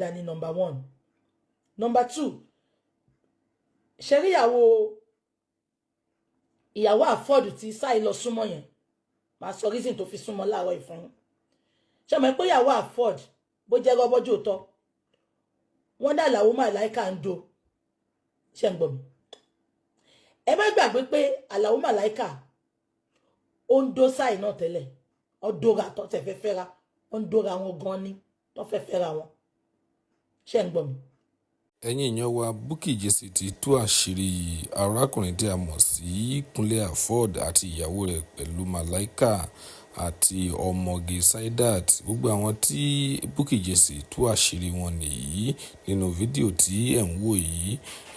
dání number 1. Number 2, ṣẹ́rí ìyàwó Afford tí Sai lọ súnmọ́ yẹn. Màá sọ reason tó fi súnmọ́ láàárọ̀ ìfún. Ṣé mọ̀ pé ìyàwó Afford bó jẹ́ rọ́bọ́jú tọ́. Wọ́n dá Alao Malaika ń do. Ṣé ń gbọ́ mi? Ẹ má gbàgbé pé Alao Malaika ó ń do Sai náà tẹ́lẹ̀. Ó dóra tó tẹ́ fẹ́ fẹ́ra. Ó ń dóra wọn gan ni tó fẹ́ fẹ́ra wọn. Ṣé ń gbọ́ mi? ẹ̀yin èèyàn wa Bukky Jesse ti tú àṣírí arákùnrin tí a mọ̀ sí Kúnlé Afford àti ìyàwó rẹ̀ pẹ̀lú Malaika àti ọmọge Saidat. Gbogbo àwọn tí Bukky Jesse tú àṣírí wọn nìyí nínú fídíò tí ẹ̀ ń wò yìí.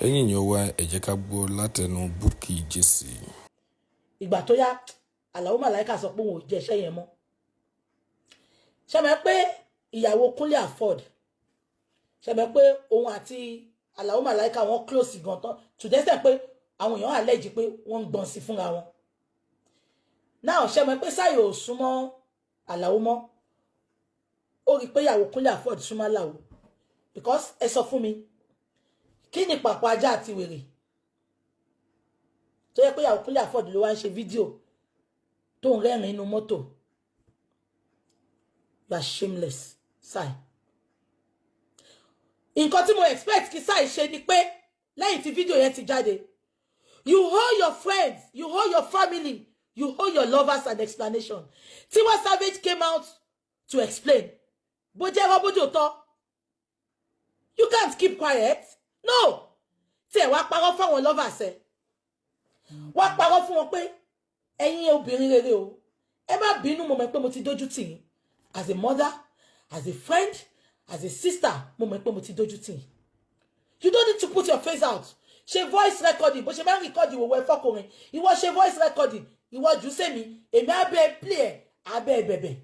ẹ̀yin èèyàn wa ẹ jẹ́ ká gbọ́ látẹnu Bukky Jesse. Ìgbà tó yá Alao Malaika sọ pé òun ò jẹ iṣẹ́ yẹn mọ́. Ṣé mọ̀ pé ìyàwó Kúnlé Afford ṣé mọ̀ pé òun àti Alao Malaika wọ́n close gan tán to the extent pé àwọn èèyàn allege pé wọ́n ń gbọ́n sí fúnra wọn. Now ṣé mọ̀ pé Sai ò súnmọ́ Alao mọ́. Ó rí pé ìyàwó Kúnlé Afford súnmọ́ Alao because ẹ sọ fún mi kí ni pàpọ̀ ajá àti wèrè tó yẹ pé ìyàwó Kúnlé Afford ló wá ń ṣe fídíò tó ń rẹ́rìn inú mọ́tò. You are shameless, Sai. Nǹkan tí mo expect kí Sai ṣe ni pé lẹ́yìn tí fídíò yẹn ti jáde, you owe your friends, you owe your family, you owe your lovers an explanation. Tiwa Savage came out to explain. Bó jẹ́ rọ́bójò tọ́. You can't keep quiet. No. Tí ẹ wá parọ́ fún àwọn lovers ẹ. Wá parọ́ fún wọn pé ẹ̀yin obìnrin rere o. Ẹ má bínú mo mọ̀ pé mo ti dójú tì yín. As a mother, as a friend, as a sister, mo mọ̀ pé mo ti dójú tì yín. You don't need to put your face out. Ṣe voice recording, bó ṣe máa record ìwòwò ẹ fọ́kùnrin. Ìwọ ṣe voice recording, ìwọ jù sẹ́mi, èmi abẹ́ play ẹ̀, abẹ́ bẹ̀bẹ̀.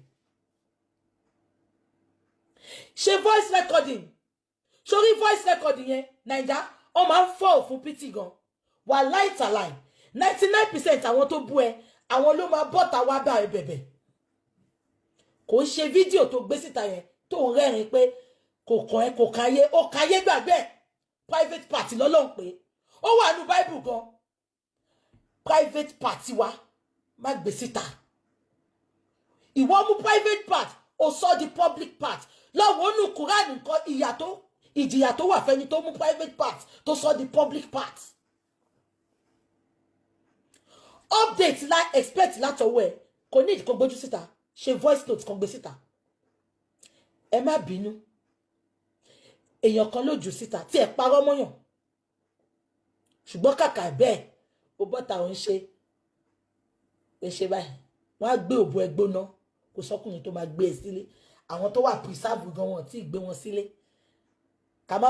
Ṣe voice recording. Sórí voice recording yẹn, Naija, ó máa ń fall fún pity gan. Wà láìtàláì. 99% àwọn tó bú ẹ, àwọn ló máa bọ́ta wá bá ẹ bẹ̀bẹ̀. Kò ń ṣe fídíò tó gbé síta yẹn tó ń rẹ́rìn pé kò kàn ẹ́ kò káyé, ó káyé gbàgbé private party lọ́lọ́run pé ó wà nínú Bible gan. Private party wa má gbé síta. Ìwọ mú private part ó sọ di public part. Lọ́wọ́ nínú Quran nǹkan ìjìyà tó wà fẹ́ni tó mú private part tó sọ di public part. Update la expect látọwọ́ ẹ kò ní kó gbójú síta. Ṣe voice note kan gbé síta. Ẹ má bínú. Èèyàn kan ló jù síta tí ẹ parọ́ mọ́yàn. Ṣùgbọ́n kàkà bẹ́ẹ̀ ó bọ́ta òun ṣe báyìí. Wọ́n á gbé òbò ẹ gbóná. Kò sọ́kùnrin tó máa gbé ẹ sílé. Àwọn tó wà preserve gan wọn tí gbé wọn sílé. Ká má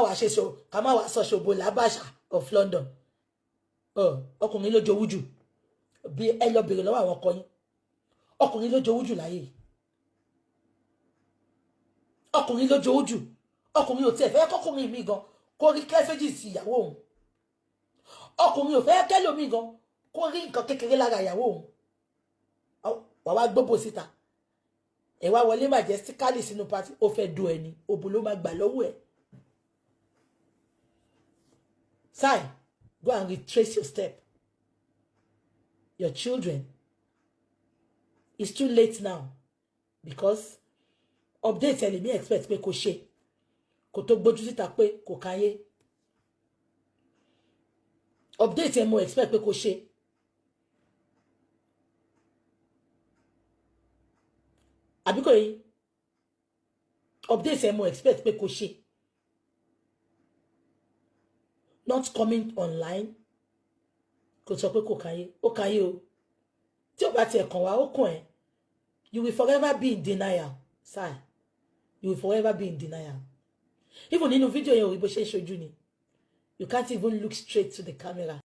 wá sọ ṣòbò lábàṣà of London. Ọkùnrin ló jowú jù. Bí ẹ lọ bèrè lọ́wọ́ àwọn ọkọ yín. Ọkùnrin ló jowú jù láyé. Ọkùnrin ló jowú jù. Ọkùnrin ò tiẹ̀ fẹ́ kọ́kùnrin mi gan kó rí kẹ́fẹ́jì sí ìyàwó òun. Ọkùnrin ò fẹ́ kẹ́lòmí gan kó rí nǹkan kékeré lára ìyàwó òun. Wà wá gbóbò síta. Ẹ wá wọlé majestically sínú party ó fẹ́ do ẹni òbò ló máa gbà lọ́wọ́ ẹ̀. Sai, go and retrace your step. Your children. It's too late now because update ẹ lè mi expect pé kò ṣe kò tó gbójú síta pé kò káyé. Update ẹ mo expect pé kò ṣe. Àbí kò yí. Update ẹ mo expect pé kò ṣe. Not coming online. Kò sọ pé kò káyé. Ó káyé o. Tí ó bá tiẹ̀ kàn wá ó kàn ẹ́. You will forever be in denial, Sai. You will forever be in denial. Even in the video, you can't even look straight to the camera.